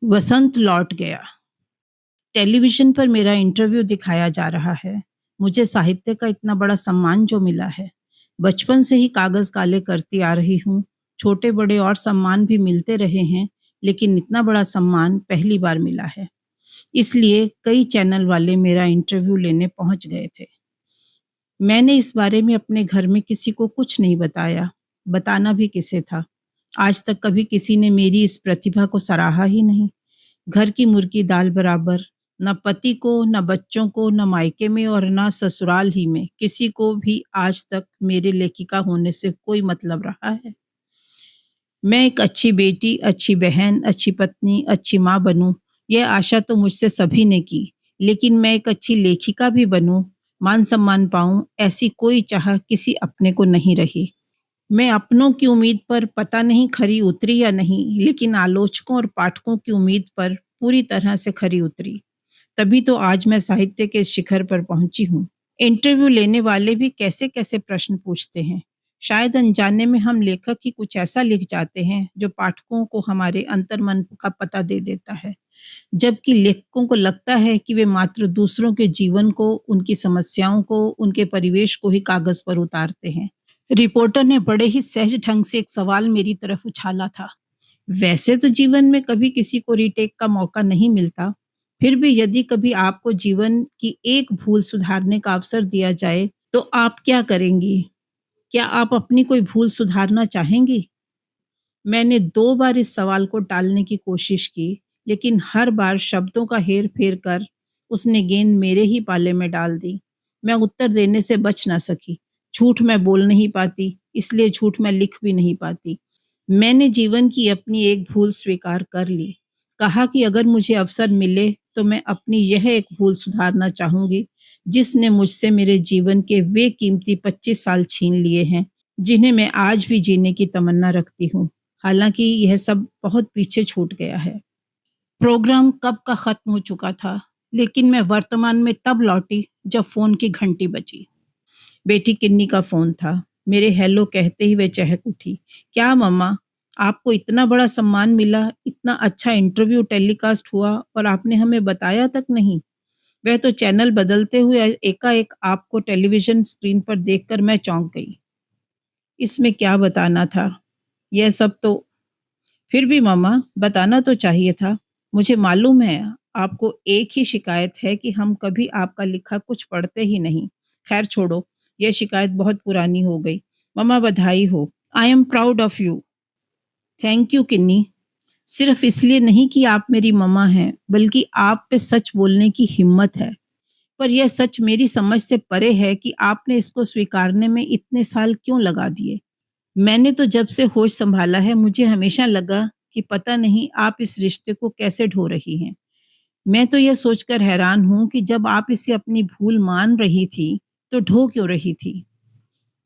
वसंत लौट गया। टेलीविज़न पर मेरा इंटरव्यू दिखाया जा रहा है। मुझे साहित्य का इतना बड़ा सम्मान जो मिला है। बचपन से ही कागज़ काले करती आ रही हूँ। छोटे-बड़े और सम्मान भी मिलते रहे हैं, लेकिन इतना बड़ा सम्मान पहली बार मिला है। इसलिए कई चैनल वाले मेरा इंटरव्यू लेने पहुँच गए थे। मैंने इस बारे में अपने घर में किसी को कुछ नहीं बताया, बताना भी किसे था। आज तक कभी किसी ने मेरी इस प्रतिभा को सराहा ही नहीं। घर की मुर्गी दाल बराबर, न पति को, न बच्चों को, न मायके में और न ससुराल ही में किसी को भी आज तक मेरे लेखिका होने से कोई मतलब रहा है। मैं एक अच्छी बेटी, अच्छी बहन, अच्छी पत्नी, अच्छी माँ बनूं, यह आशा तो मुझसे सभी ने की, लेकिन मैं एक अच्छी लेखिका भी बनूं, मान सम्मान पाऊं, ऐसी कोई चाह किसी अपने को नहीं रही। मैं अपनों की उम्मीद पर पता नहीं खरी उतरी या नहीं, लेकिन आलोचकों और पाठकों की उम्मीद पर पूरी तरह से खरी उतरी। तभी तो आज मैं साहित्य के इस शिखर पर पहुंची हूँ। इंटरव्यू लेने वाले भी कैसे-कैसे प्रश्न पूछते हैं। शायद अनजाने में हम लेखक ही कुछ ऐसा लिख जाते हैं जो पाठकों को हमारे अंतर्मन का पता दे देता है। जबकि लेखकों को लगता है कि वे मात्र दूसरों के जीवन को, उनकी समस्याओं को, उनके परिवेश को ही कागज पर उतारते हैं। रिपोर्टर ने बड़े ही सहज ढंग से एक सवाल मेरी तरफ उछाला था। वैसे तो जीवन में कभी किसी को रीटेक का मौका नहीं मिलता, फिर भी यदि कभी आपको जीवन की एक भूल सुधारने का अवसर दिया जाए, तो आप क्या करेंगी? क्या आप अपनी कोई भूल सुधारना चाहेंगी? मैंने 2 बार इस सवाल को टालने की कोशिश की, लेकिन हर बार शब्दों का हेर-फेर कर उसने गेंद मेरे ही पाले में डाल दी। मैं उत्तर देने से बच ना सकी। झूठ मैं बोल नहीं पाती, इसलिए झूठ मैं लिख भी नहीं पाती। मैंने जीवन की अपनी एक भूल स्वीकार कर ली। कहा कि अगर मुझे अवसर मिले, तो मैं अपनी यह एक भूल सुधारना चाहूँगी, जिसने मुझसे मेरे जीवन के वे कीमती 25 साल छीन लिए हैं, जिन्हें मैं आज भी जीने की तमन्ना रखती हूँ। हालाँकि यह सब बहुत पीछे छूट गया है। प्रोग्राम कब का खत्म हो चुका था, लेकिन मैं वर्तमान में तब लौटी जब फ़ोन की घंटी बजी। बेटी किन्नी का फ़ोन था। मेरे हेलो कहते ही वह चहक उठी। क्या मम्मा, आपको इतना बड़ा सम्मान मिला, इतना अच्छा इंटरव्यू टेलीकास्ट हुआ और आपने हमें बताया तक नहीं। वह तो चैनल बदलते हुए एकाएक आपको टेलीविज़न स्क्रीन पर देखकर मैं चौंक गई। इसमें क्या बताना था? यह सब तो फिर भी मम्मा बताना तो चाहिए था। मुझे मालूम है आपको एक ही शिकायत है कि हम कभी आपका लिखा कुछ पढ़ते ही नहीं। खैर छोड़ो, यह शिकायत बहुत पुरानी हो गई। मम्मा बधाई हो। I am proud of you. Thank you Kinni. सिर्फ इसलिए नहीं कि आप मेरी मम्मा हैं, बल्कि आप पे सच बोलने की हिम्मत है। पर यह सच मेरी समझ से परे है कि आपने इसको स्वीकारने में इतने साल क्यों लगा दिए। मैंने तो जब से होश संभाला है, मुझे हमेशा लगा कि पता नहीं आप इस रिश्ते को कैसे ढो रही हैं। मैं तो यह सोचकर हैरान हूँ कि जब आप इसे अपनी भूल मान रही थी, तो ढो क्यों रही थी?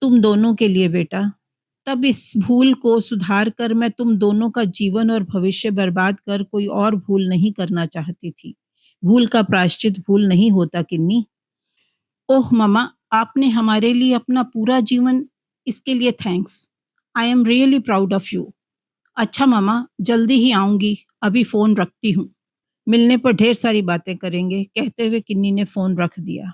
तुम दोनों के लिए बेटा। तब इस भूल को सुधार कर मैं तुम दोनों का जीवन और भविष्य बर्बाद कर कोई और भूल नहीं करना चाहती थी। भूल का प्रायश्चित भूल नहीं होता किन्नी। ओह मम्मा, आपने हमारे लिए अपना पूरा जीवन इसके लिए thanks. I am really proud of you. अच्छा मम्मा, जल्दी ही आऊँगी, अभी फ़ोन रखती हूँ। मिलने पर ढेर सारी बातें करेंगे, कहते हुए किन्नी ने फ़ोन रख दिया।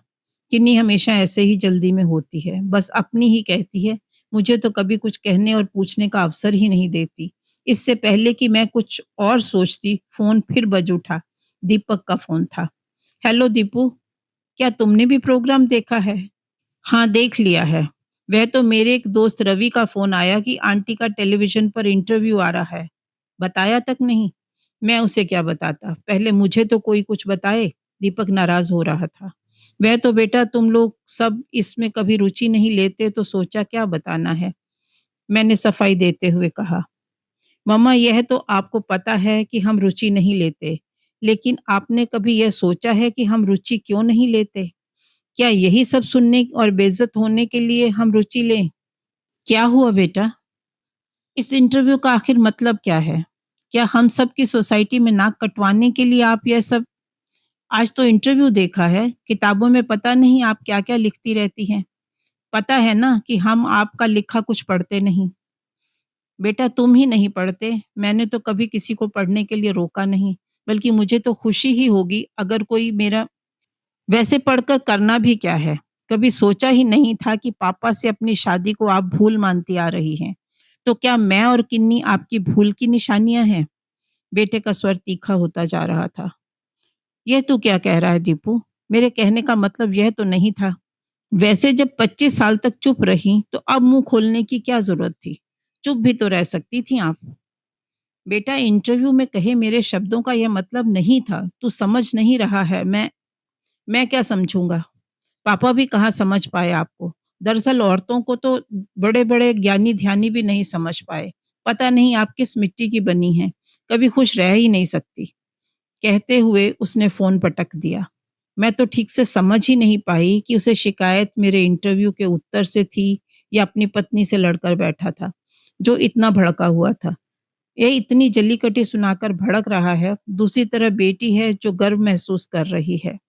किन्नी हमेशा ऐसे ही जल्दी में होती है, बस अपनी ही कहती है, मुझे तो कभी कुछ कहने और पूछने का अवसर ही नहीं देती। इससे पहले कि मैं कुछ और सोचती, फ़ोन फिर बज उठा। दीपक का फ़ोन था। हेलो दीपू, क्या तुमने भी प्रोग्राम देखा है? हाँ, देख लिया है। वह तो मेरे एक दोस्त रवि का फ़ोन आया कि आंटी का टेलीविज़न पर इंटरव्यू आ रहा है। बताया तक नहीं। मैं उसे क्या बताता? पहले मुझे तो कोई कुछ बताए। दीपक नाराज़ हो रहा था। वह तो बेटा तुम लोग सब इसमें कभी रुचि नहीं लेते तो सोचा क्या बताना है? मैंने सफाई देते हुए कहा। मम्मा यह तो आपको पता है कि हम रुचि नहीं लेते, लेकिन आपने कभी यह सोचा है कि हम रुचि क्यों नहीं लेते? क्या यही सब सुनने और बेइज्जत होने के लिए हम रुचि लें? क्या हुआ बेटा? इस इंटरव्यू का आखिर मतलब क्या है? क्या हम सब की सोसाइटी में नाक कटवाने के लिए आप यह सब आज तो इंटरव्यू देखा है, किताबों में पता नहीं आप क्या-क्या लिखती रहती हैं। पता है ना कि हम आपका लिखा कुछ पढ़ते नहीं। बेटा तुम ही नहीं पढ़ते, मैंने तो कभी किसी को पढ़ने के लिए रोका नहीं। बल्कि मुझे तो खुशी ही होगी अगर कोई मेरा वैसे पढ़कर करना भी क्या है? कभी सोचा ही नहीं था कि पापा से अपनी शादी को आप भूल मानती आ रही हैं। तो क्या मैं और किन्नी आपकी भूल की निशानियाँ हैं? बेटे का स्वर तीखा होता जा रहा था। "यह तू क्या कह रहा है दीपू? मेरे कहने का मतलब यह तो नहीं था। वैसे जब 25 साल तक चुप रहीं, तो अब मुँह खोलने की क्या ज़रूरत थी? चुप भी तो रह सकती थीं आप।" "बेटा, इंटरव्यू में कहे मेरे शब्दों का यह मतलब नहीं था। तू समझ नहीं रहा है। मैं क्या समझूँगा? पापा भी कहाँ समझ पाए आपको। दरअसल औरतों को तो बड़े-बड़े ज्ञानी-ध्यानी भी नहीं समझ पाए। पता नहीं आप किस मिट्टी की बनी हैं, कभी खुश रह ही नहीं सकती।" कहते हुए उसने फ़ोन पटक दिया। मैं तो ठीक से समझ ही नहीं पाई कि उसे शिकायत मेरे इंटरव्यू के उत्तर से थी या अपनी पत्नी से लड़कर बैठा था, जो इतना भड़का हुआ था। ये इतनी जल्लीकटी सुनाकर भड़क रहा है, दूसरी तरफ बेटी है जो गर्व महसूस कर रही है।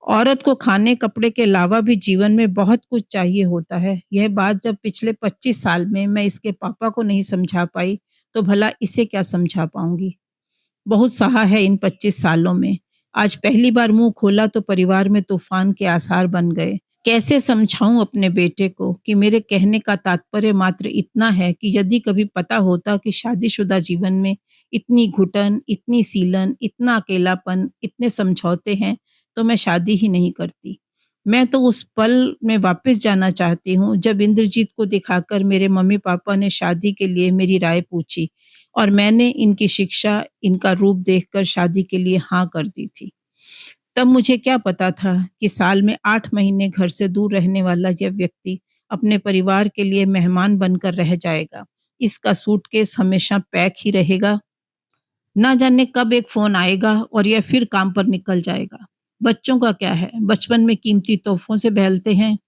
औरत को खाने कपड़े के अलावा भी जीवन में बहुत कुछ चाहिए होता है। यह बात जब पिछले 25 साल में मैं इसके पापा को नहीं समझा पाई, तो भला इसे क्या समझा पाऊँगी? बहुत सहा है इन 25 सालों में। आज पहली बार मुँह खोला तो परिवार में तूफ़ान के आसार बन गए। कैसे समझाऊँ अपने बेटे को कि मेरे कहने का तात्पर्य मात्र इतना है कि यदि कभी पता होता कि शादीशुदा जीवन में इतनी घुटन, इतनी सीलन, इतना अकेलापन, इतने समझौते हैं, तो मैं शादी ही नहीं करती। मैं तो उस पल में वापस जाना चाहती हूँ जब इंद्रजीत को दिखाकर मेरे मम्मी-पापा ने शादी के लिए मेरी राय पूछी और मैंने इनकी शिक्षा, इनका रूप देखकर शादी के लिए हाँ कर दी थी। तब मुझे क्या पता था कि साल में 8 महीने घर से दूर रहने वाला यह व्यक्ति अपने परिवार के लिए मेहमान बनकर रह जाएगा। इसका सूटकेस हमेशा पैक ही रहेगा। ना जाने कब एक फ़ोन आएगा और यह फिर काम पर निकल जाएगा। बच्चों का क्या है? बचपन में कीमती तोहफ़ों से बहलते हैं।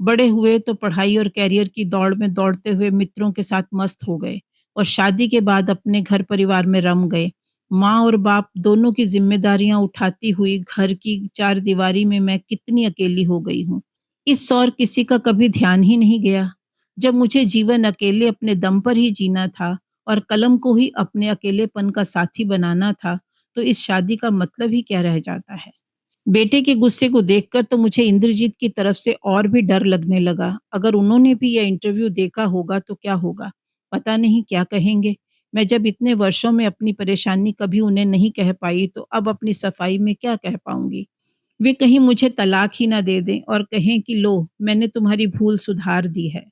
बड़े हुए तो पढ़ाई और करियर की दौड़ में दौड़ते हुए मित्रों के साथ मस्त हो गए और शादी के बाद अपने घर परिवार में रम गए। माँ और बाप दोनों की जिम्मेदारियां उठाती हुई घर की चार दीवारी में मैं कितनी अकेली हो गई हूँ। इस और किसी का कभी ध्यान ही नहीं गया। जब मुझे जीवन अकेले अपने दम पर ही जीना था और कलम को ही अपने अकेलेपन का साथी बनाना था, तो इस शादी का मतलब ही क्या रह जाता है। बेटे के गुस्से को देखकर तो मुझे इंद्रजीत की तरफ से और भी डर लगने लगा। अगर उन्होंने भी यह इंटरव्यू देखा होगा तो क्या होगा? पता नहीं क्या कहेंगे? मैं जब इतने वर्षों में अपनी परेशानी कभी उन्हें नहीं कह पाई तो अब अपनी सफाई में क्या कह पाऊँगी? वे कहीं मुझे तलाक ही ना दे दें और कहें कि लो, मैंने तुम्हारी भूल सुधार दी है।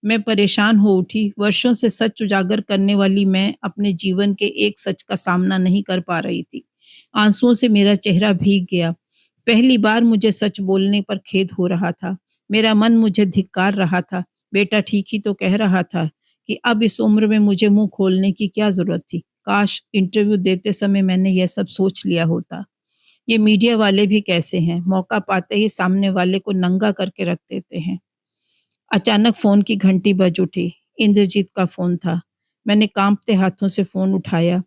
मैं परेशान हो उठी। वर्षों से सच उजागर करने वाली मैं अपने जीवन के एक सच का सामना नहीं कर पा रही थी। आंसुओं से मेरा चेहरा भीग गया। पहली बार मुझे सच बोलने पर खेद हो रहा था। मेरा मन मुझे धिक्कार रहा था। बेटा ठीक ही तो कह रहा था कि अब इस उम्र में मुझे मुँह खोलने की क्या ज़रूरत थी। काश इंटरव्यू देते समय मैंने यह सब सोच लिया होता। ये मीडिया वाले भी कैसे हैं, मौका पाते ही सामने वाले को नंगा करके रख देते हैं। अचानक फ़ोन की घंटी बज उठी। इंद्रजीत का फ़ोन था। मैंने काँपते हाथों से फ़ोन उठाया।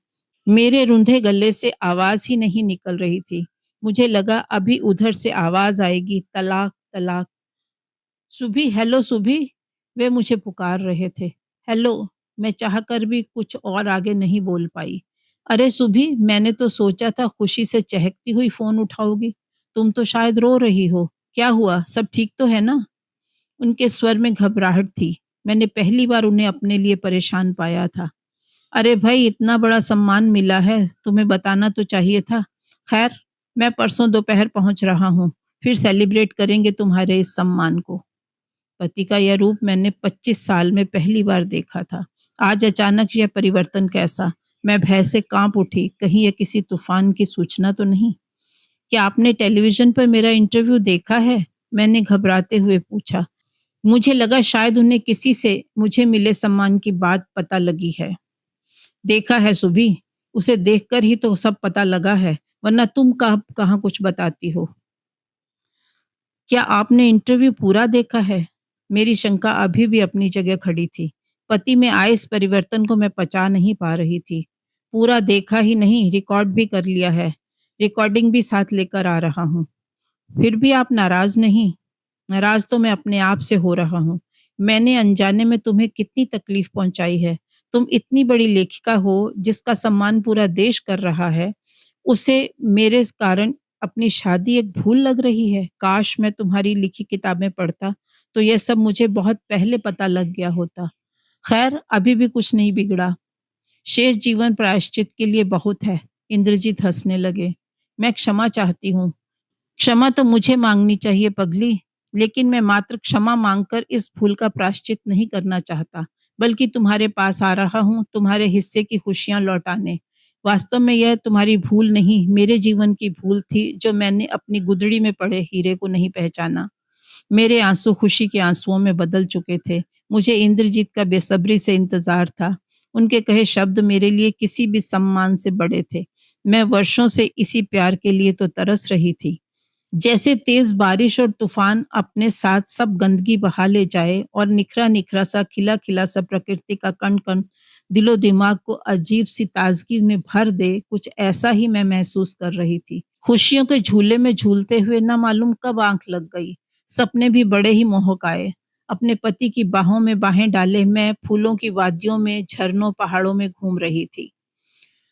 मेरे रुंधे गले से आवाज़ ही नहीं निकल रही थी। मुझे लगा अभी उधर से आवाज़ आएगी, तलाक, तलाक। सुभी, हेलो सुभी, वे मुझे पुकार रहे थे। हेलो, मैं चाहकर भी कुछ और आगे नहीं बोल पाई। अरे सुभी, मैंने तो सोचा था खुशी से चहकती हुई फ़ोन उठाओगी। तुम तो शायद रो रही हो। क्या हुआ? सब ठीक तो है ना? उनके स्वर में घबराहट थी। मैंने पहली बार उन्हें अपने लिए परेशान पाया था। अरे भाई, इतना बड़ा सम्मान मिला है, तुम्हें बताना तो चाहिए था। खैर, मैं परसों दोपहर पहुंच रहा हूँ, फिर सेलिब्रेट करेंगे तुम्हारे इस सम्मान को। पति का यह रूप मैंने 25 साल में पहली बार देखा था। आज अचानक यह परिवर्तन कैसा? मैं भय से कांप उठी, कहीं यह किसी तूफान की सूचना तो नहीं? क्या आपने टेलीविजन पर मेरा इंटरव्यू देखा है? मैंने घबराते हुए पूछा। मुझे लगा शायद उन्हें किसी से मुझे मिले सम्मान की बात पता लगी है। देखा है सुबी, उसे देखकर ही तो सब पता लगा है, वरना तुम कहाँ कुछ बताती हो। क्या आपने इंटरव्यू पूरा देखा है? मेरी शंका अभी भी अपनी जगह खड़ी थी। पति में आए इस परिवर्तन को मैं पचा नहीं पा रही थी। पूरा देखा ही नहीं, रिकॉर्ड भी कर लिया है। रिकॉर्डिंग भी साथ लेकर आ रहा हूँ। फिर भी आप नाराज नहीं? नाराज तो मैं अपने आप से हो रहा हूँ। मैंने अनजाने में तुम्हें कितनी तकलीफ पहुंचाई है। तुम इतनी बड़ी लेखिका हो जिसका सम्मान पूरा देश कर रहा है। उसे मेरे कारण अपनी शादी एक भूल लग रही है। काश मैं तुम्हारी लिखी किताबें पढ़ता, तो यह सब मुझे बहुत पहले पता लग गया होता। खैर, अभी भी कुछ नहीं बिगड़ा। शेष जीवन प्रायश्चित के लिए बहुत है। इंद्रजीत हंसने लगे। मैं क्षमा चाहती हूँ। क्षमा तो मुझे मांगनी चाहिए पगली, लेकिन मैं मात्र क्षमा मांगकर इस भूल का प्रायश्चित नहीं करना चाहता, बल्कि तुम्हारे पास आ रहा हूँ तुम्हारे हिस्से की खुशियां लौटाने। वास्तव में यह तुम्हारी भूल नहीं, मेरे जीवन की भूल थी, जो मैंने अपनी गुदड़ी में पड़े हीरे को नहीं पहचाना। मेरे आंसू खुशी के आंसुओं में बदल चुके थे। मुझे इंद्रजीत का बेसब्री से इंतजार था। उनके कहे शब्द मेरे लिए किसी भी सम्मान से बड़े थे। मैं वर्षों से इसी प्यार के लिए तो तरस रही थी। जैसे तेज बारिश और तूफान अपने साथ सब गंदगी बहा ले जाए और निखरा निखरा सा खिला खिला सा प्रकृति का कण कण दिलो दिमाग को अजीब सी ताजगी में भर दे, कुछ ऐसा ही मैं महसूस कर रही थी। खुशियों के झूले में झूलते हुए न मालूम कब आंख लग गई। सपने भी बड़े ही मोहक आए। अपने पति की बाहों में बाहें डाले मैं फूलों की वादियों में, झरनों, पहाड़ों में घूम रही थी।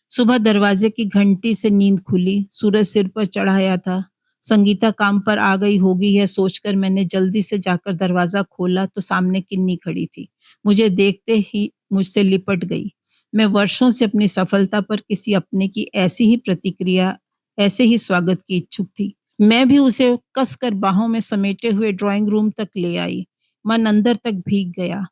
सुबह दरवाजे की घंटी से नींद खुली। सूरज सिर पर चढ़ाया था। संगीता काम पर आ गई होगी, यह सोचकर मैंने जल्दी से जाकर दरवाजा खोला तो सामने किन्नी खड़ी थी। मुझे देखते ही मुझसे लिपट गई। मैं वर्षों से अपनी सफलता पर किसी अपने की ऐसी ही प्रतिक्रिया, ऐसे ही स्वागत की इच्छुक थी। मैं भी उसे कसकर बाहों में समेटे हुए ड्राइंग रूम तक ले आई। मन अंदर तक भीग गया।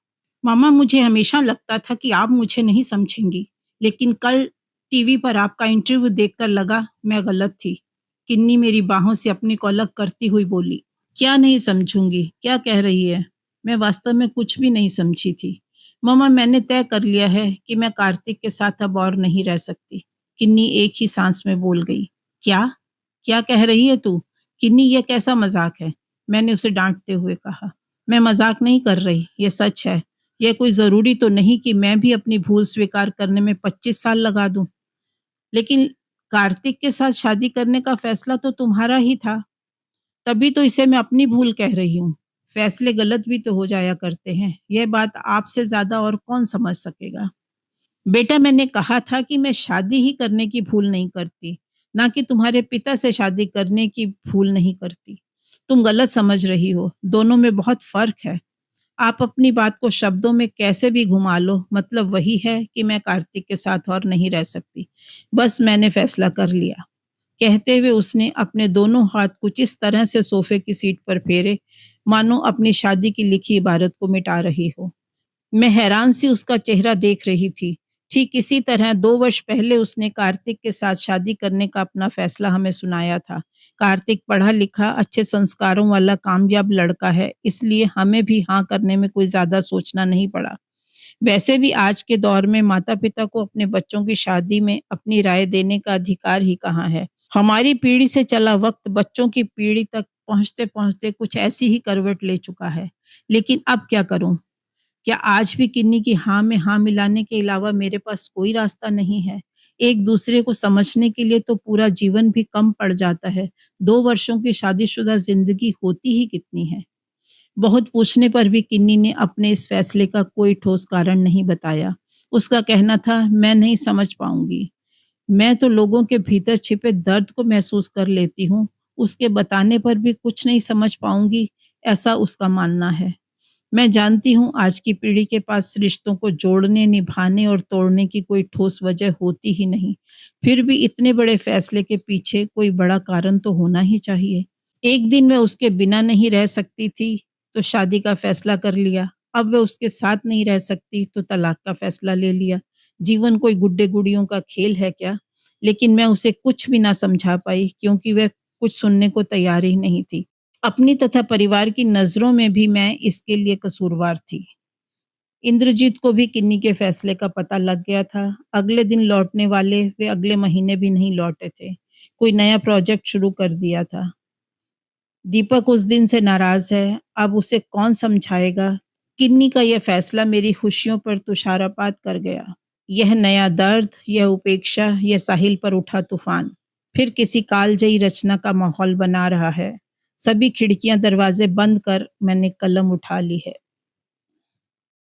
मामा, मुझे हमेशा लगता था कि आप मुझे नहीं समझेंगी, लेकिन कल टीवी पर आपका इंटरव्यू देखकर लगा मैं गलत थी। किन्नी मेरी बाहों से अपनी को अलग करती हुई बोली। क्या नहीं समझूंगी? क्या कह रही है? मैं वास्तव में कुछ भी नहीं समझी थी। मामा, मैंने तय कर लिया है कि मैं कार्तिक के साथ अब और नहीं रह सकती। किन्नी एक ही सांस में बोल गई। क्या? क्या कह रही है तू? किन्नी, यह कैसा मजाक है? मैंने उसे डांटते हुए कहा। मैं मजाक नहीं कर रही, यह सच है। यह कोई जरूरी तो नहीं कि मैं भी अपनी भूल स्वीकार करने में 25 साल लगा दूं। लेकिन कार्तिक के साथ शादी करने का फैसला तो तुम्हारा ही था। तभी तो इसे मैं अपनी भूल कह रही हूँ। फैसले गलत भी तो हो जाया करते हैं। यह बात आपसे ज्यादा और कौन समझ सकेगा? बेटा, मैंने कहा था कि मैं शादी ही करने की भूल नहीं करती, ना कि तुम्हारे पिता से शादी करने की भूल नहीं करती। तुम गलत समझ रही हो। दोनों में बहुत फर्क है। आप अपनी बात को शब्दों में कैसे भी घुमा लो, मतलब वही है कि मैं कार्तिक के साथ और नहीं रह सकती। बस मैंने फैसला कर लिया। कहते हुए उसने अपने दोनों हाथ कुछ इस तरह से सोफे की सीट पर फेरे, मानो अपनी शादी की लिखी इबारत को मिटा रही हो। मैं हैरान सी उसका चेहरा देख रही थी। ठीक इसी तरह 2 वर्ष पहले उसने कार्तिक के साथ शादी करने का अपना फैसला हमें सुनाया था। कार्तिक पढ़ा लिखा, अच्छे संस्कारों वाला कामयाब लड़का है, इसलिए हमें भी हाँ करने में कोई ज्यादा सोचना नहीं पड़ा। वैसे भी आज के दौर में माता-पिता को अपने बच्चों की शादी में अपनी राय देने का अधिकार ही कहाँ है। हमारी पीढ़ी से चला वक्त बच्चों की पीढ़ी तक पहुँचते-पहुँचते कुछ ऐसी ही करवट ले चुका है। लेकिन अब क्या करूँ? क्या आज भी किन्नी की हाँ में हाँ मिलाने के अलावा मेरे पास कोई रास्ता नहीं है? एक दूसरे को समझने के लिए तो पूरा जीवन भी कम पड़ जाता है। 2 वर्षों की शादीशुदा जिंदगी होती ही कितनी है? बहुत पूछने पर भी किन्नी ने अपने इस फैसले का कोई ठोस कारण नहीं बताया। उसका कहना था, मैं नहीं समझ पाऊंगी। मैं तो लोगों के भीतर छिपे दर्द को महसूस कर लेती हूँ। उसके बताने पर भी कुछ नहीं समझ पाऊंगी, ऐसा उसका मानना है। मैं जानती हूँ आज की पीढ़ी के पास रिश्तों को जोड़ने, निभाने और तोड़ने की कोई ठोस वजह होती ही नहीं। फिर भी इतने बड़े फैसले के पीछे कोई बड़ा कारण तो होना ही चाहिए। एक दिन मैं उसके बिना नहीं रह सकती थी, तो शादी का फैसला कर लिया। अब वह उसके साथ नहीं रह सकती, तो तलाक का फैसला ले लिया। जीवन कोई गुड्डे-गुड़ियों का खेल है क्या? लेकिन मैं उसे कुछ भी ना समझा पाई, क्योंकि वह कुछ सुनने को तैयार ही नहीं थी। अपनी तथा परिवार की नज़रों में भी मैं इसके लिए कसूरवार थी। इंद्रजीत को भी किन्नी के फैसले का पता लग गया था। अगले दिन लौटने वाले वे अगले महीने भी नहीं लौटे थे। कोई नया प्रोजेक्ट शुरू कर दिया था। दीपक उस दिन से नाराज है। अब उसे कौन समझाएगा? किन्नी का यह फैसला मेरी खुशियों पर तुषारपात कर गया। यह नया दर्द, यह उपेक्षा, यह साहिल पर उठा तूफान फिर किसी कालजयी रचना का माहौल बना रहा है। सभी खिड़कियां दरवाजे बंद कर मैंने कलम उठा ली है।